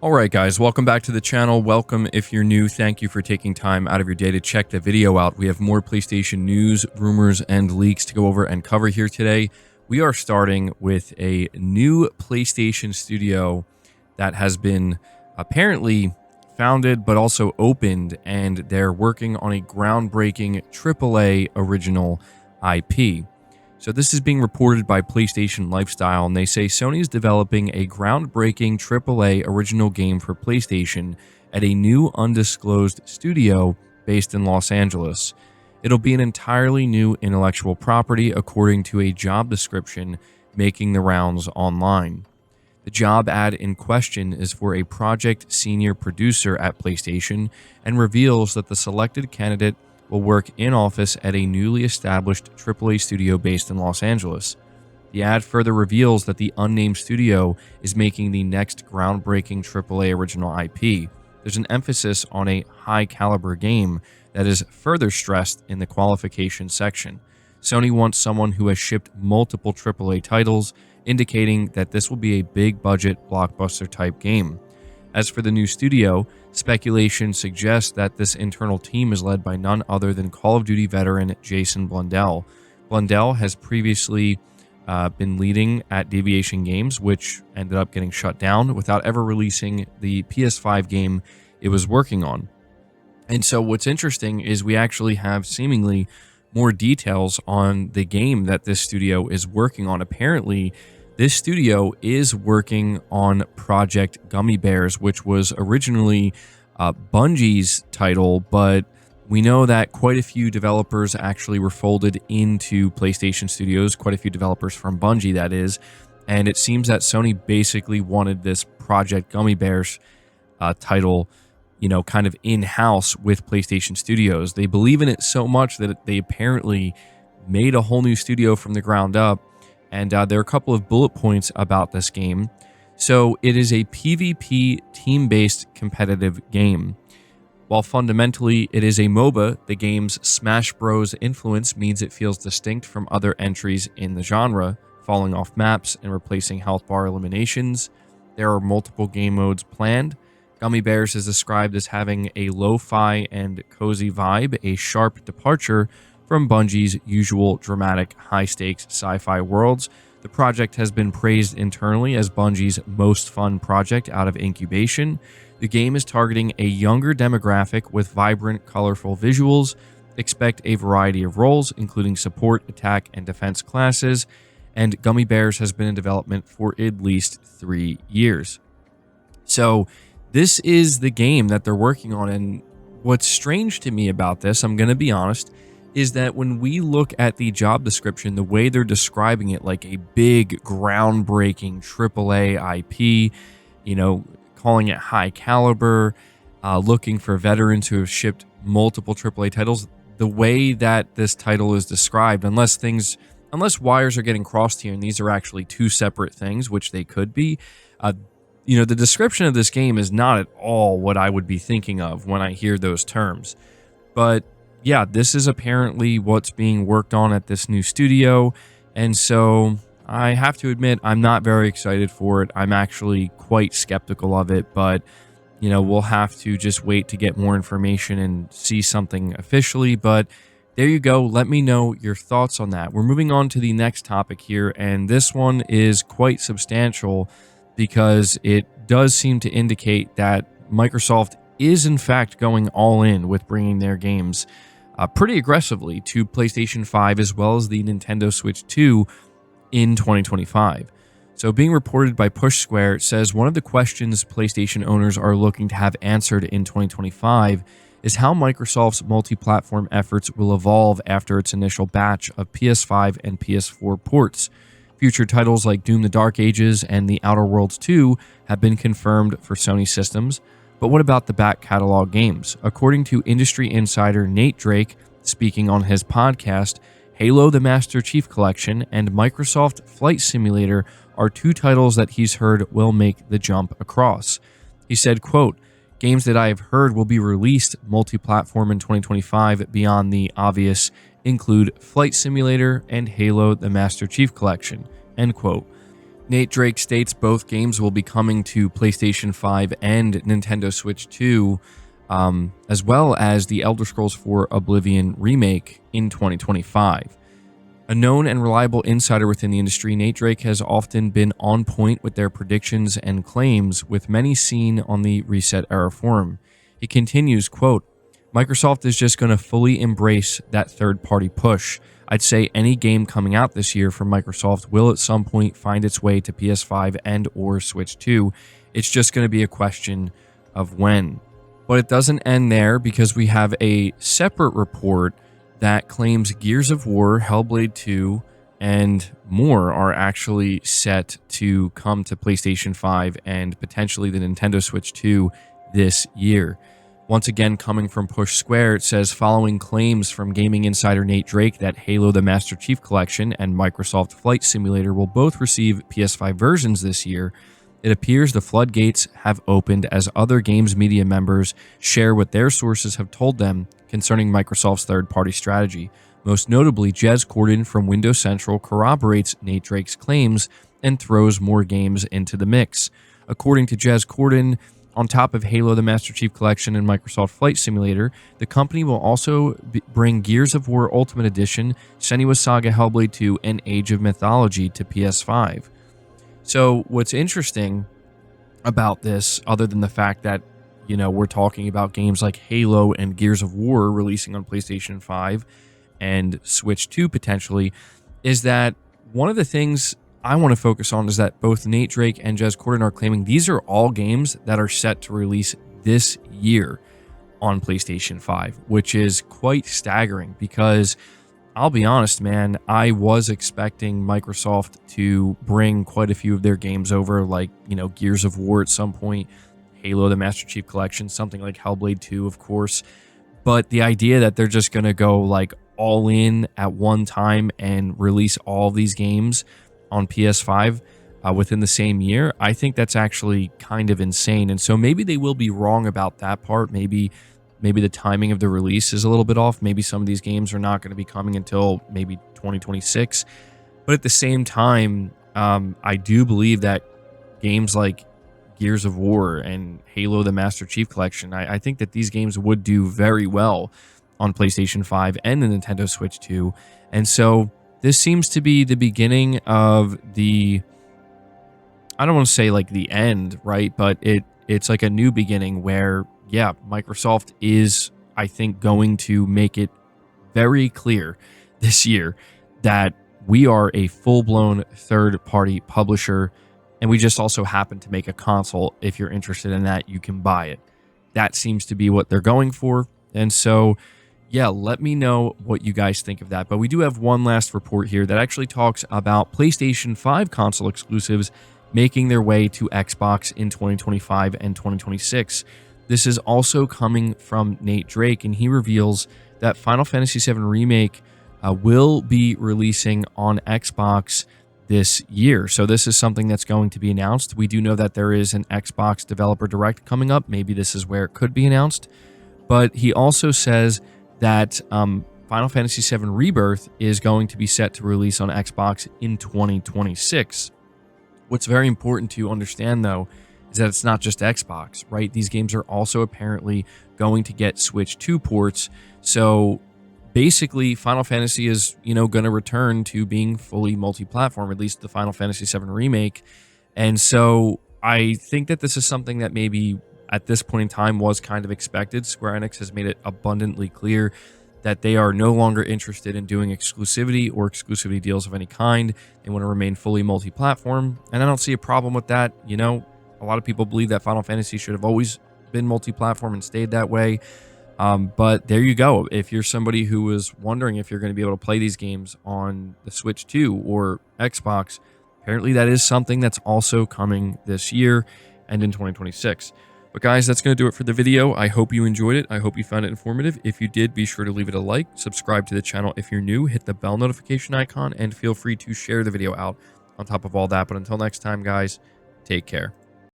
Alright guys, welcome back to the channel. Welcome if you're new. Thank you for taking time out of your day to check the video out. We have more PlayStation news, rumors, and leaks to go over and cover here today. We are starting with a new PlayStation studio that has been apparently founded but also opened, and they're working on a groundbreaking AAA original IP. So this is being reported by PlayStation Lifestyle, and they say Sony is developing a groundbreaking AAA original game for PlayStation at a new undisclosed studio based in Los Angeles. It'll be an entirely new intellectual property, according to a job description making the rounds online. The job ad in question is for a project senior producer at PlayStation and reveals that the selected candidate will work in office at a newly established AAA studio based in Los Angeles. The ad further reveals that the unnamed studio is making the next groundbreaking AAA original IP. There's an emphasis on a high-caliber game that is further stressed in the qualification section. Sony wants someone who has shipped multiple AAA titles, indicating that this will be a big-budget blockbuster-type game. As for the new studio, speculation suggests that this internal team is led by none other than Call of Duty veteran Jason Blundell. Blundell has previously been leading at Deviation Games, which ended up getting shut down without ever releasing the PS5 game it was working on. And so what's interesting is we actually have seemingly more details on the game that this studio is working on. Apparently, this studio is working on Project Gummy Bears, which was originally Bungie's title, but we know that quite a few developers actually were folded into PlayStation Studios, quite a few developers from Bungie, that is, and it seems that Sony basically wanted this Project Gummy Bears title, you know, kind of in-house with PlayStation Studios. They believe in it so much that they apparently made a whole new studio from the ground up. And there are a couple of bullet points about this game. So it is a PvP team-based competitive game. While fundamentally it is a MOBA, the game's Smash Bros. Influence means it feels distinct from other entries in the genre, falling off maps and replacing health bar eliminations. There are multiple game modes planned. Gummy Bears is described as having a lo-fi and cozy vibe, a sharp departure from Bungie's usual dramatic, high-stakes sci-fi worlds. The project has been praised internally as Bungie's most fun project out of incubation. The game is targeting a younger demographic with vibrant, colorful visuals. Expect a variety of roles, including support, attack, and defense classes. And Gummy Bears has been in development for at least 3 years. So this is the game that they're working on. And what's strange to me about this, I'm going to be honest, is that when we look at the job description, the way they're describing it, like a big, groundbreaking AAA IP, you know, calling it high caliber, looking for veterans who have shipped multiple AAA titles, the way that this title is described, unless wires are getting crossed here and these are actually two separate things, which they could be, you know, the description of this game is not at all what I would be thinking of when I hear those terms. But yeah, this is apparently what's being worked on at this new studio, and so I have to admit I'm not very excited for it. I'm actually quite skeptical of it, but you know, we'll have to just wait to get more information and see something officially. But there you go. Let me know your thoughts on that. We're moving on to the next topic here, and this one is quite substantial because it does seem to indicate that Microsoft is in fact going all in with bringing their games pretty aggressively to PlayStation 5 as well as the Nintendo Switch 2 in 2025. So being reported by Push Square, it says one of the questions PlayStation owners are looking to have answered in 2025 is how Microsoft's multi-platform efforts will evolve after its initial batch of PS5 and PS4 ports. Future titles like Doom: The Dark Ages and The Outer Worlds 2 have been confirmed for Sony systems. But what about the back catalog games? According to industry insider Nate Drake, speaking on his podcast, Halo: The Master Chief Collection and Microsoft Flight Simulator are two titles that he's heard will make the jump across. He said, quote, "Games that I have heard will be released multi-platform in 2025 beyond the obvious include Flight Simulator and Halo: The Master Chief Collection," end quote. Nate Drake states both games will be coming to PlayStation 5 and Nintendo Switch 2, as well as the Elder Scrolls 4 Oblivion remake in 2025. A known and reliable insider within the industry, Nate Drake has often been on point with their predictions and claims, with many seen on the Reset Era forum. He continues, quote, Microsoft is just going to fully embrace that third-party push. I'd say any game coming out this year from Microsoft will at some point find its way to PS5 and or Switch 2. It's just going to be a question of when. But it doesn't end there, because we have a separate report that claims Gears of War, Hellblade 2, and more are actually set to come to PlayStation 5 and potentially the Nintendo Switch 2 this year. Once again, coming from Push Square, it says, following claims from gaming insider Nate Drake that Halo the Master Chief Collection and Microsoft Flight Simulator will both receive PS5 versions this year, it appears the floodgates have opened as other games media members share what their sources have told them concerning Microsoft's third-party strategy. Most notably, Jez Corden from Windows Central corroborates Nate Drake's claims and throws more games into the mix. According to Jez Corden, on top of Halo the Master Chief Collection and Microsoft Flight Simulator, the company will also bring Gears of War Ultimate Edition, Senua's Saga Hellblade 2, and Age of Mythology to PS5. So what's interesting about this, other than the fact that, you know, we're talking about games like Halo and Gears of War releasing on PlayStation 5 and Switch 2 potentially, is that one of the things I want to focus on is that both Nate Drake and Jez Corden are claiming these are all games that are set to release this year on PlayStation 5, which is quite staggering, because I'll be honest, man, I was expecting Microsoft to bring quite a few of their games over, like, you know, Gears of War at some point, Halo the Master Chief Collection, something like Hellblade 2, of course. But the idea that they're just going to go like all in at one time and release all these games on PS5 within the same year, I think that's actually kind of insane. And so maybe they will be wrong about that part. Maybe the timing of the release is a little bit off. Maybe some of these games are not going to be coming until maybe 2026. But at the same time, I do believe that games like Gears of War and Halo the Master Chief Collection, I think that these games would do very well on PlayStation 5 and the Nintendo Switch 2. And so this seems to be the beginning of the, I don't want to say like the end, right? But it's like a new beginning where, yeah, Microsoft is, I think, going to make it very clear this year that we are a full-blown third-party publisher, and we just also happen to make a console. If you're interested in that, you can buy it. That seems to be what they're going for. And so, yeah, let me know what you guys think of that. But we do have one last report here that actually talks about PlayStation 5 console exclusives making their way to Xbox in 2025 and 2026. This is also coming from Nate Drake, and he reveals that Final Fantasy VII Remake will be releasing on Xbox this year. So this is something that's going to be announced. We do know that there is an Xbox Developer Direct coming up. Maybe this is where it could be announced. But he also says that Final Fantasy VII Rebirth is going to be set to release on Xbox in 2026. What's very important to understand, though, is that it's not just Xbox, right? These games are also apparently going to get Switch 2 ports. So basically, Final Fantasy is, going to return to being fully multi-platform, at least the Final Fantasy VII Remake. And so I think that this is something that maybe at this point in time was kind of expected. Square Enix has made it abundantly clear that they are no longer interested in doing exclusivity or exclusivity deals of any kind. They want to remain fully multi-platform, and I don't see a problem with that. A lot of people believe that Final Fantasy should have always been multi-platform and stayed that way. But there you go. If you're somebody who is wondering if you're going to be able to play these games on the Switch 2 or Xbox, apparently that is something that's also coming this year and in 2026. But guys, that's going to do it for the video. I hope you enjoyed it. I hope you found it informative. If you did, be sure to leave it a like, subscribe to the channel if you're new, hit the bell notification icon, and feel free to share the video out on top of all that. But until next time, guys, take care.